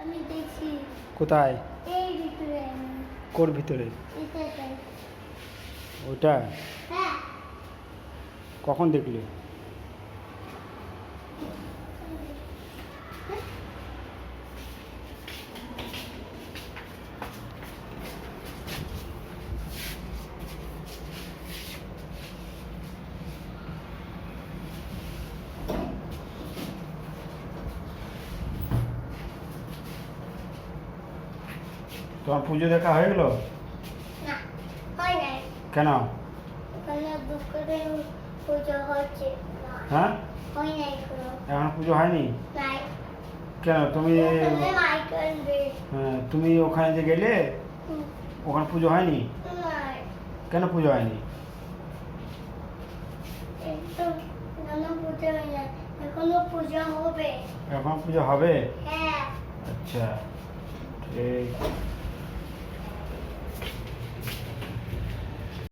আমি দেখছি কোথায়? এই ভিতরে কোর ভিতরে? এটাতে। ওটা হ্যাঁ কখন দেখলে? তোমার পুজো দেখা হয়ে গেল? না হয় নাই, কেন? ওখানে দুপুরে পুজো হচ্ছে না, হ্যাঁ, হয় নাই কোনো। এখন পুজো হয়নি? নাই, কেন তুমি? ওখানে মাইকেল দে। হ্যাঁ, তুমি ওখানে যে গেলে ওখানে পুজো হয়নি? নাই, কেন পুজো হয়নি? একটু এখনো পুজো হয় নাই, এখনো পুজো হবে। এখন পুজো হবে? হ্যাঁ আচ্ছা, ঠিক।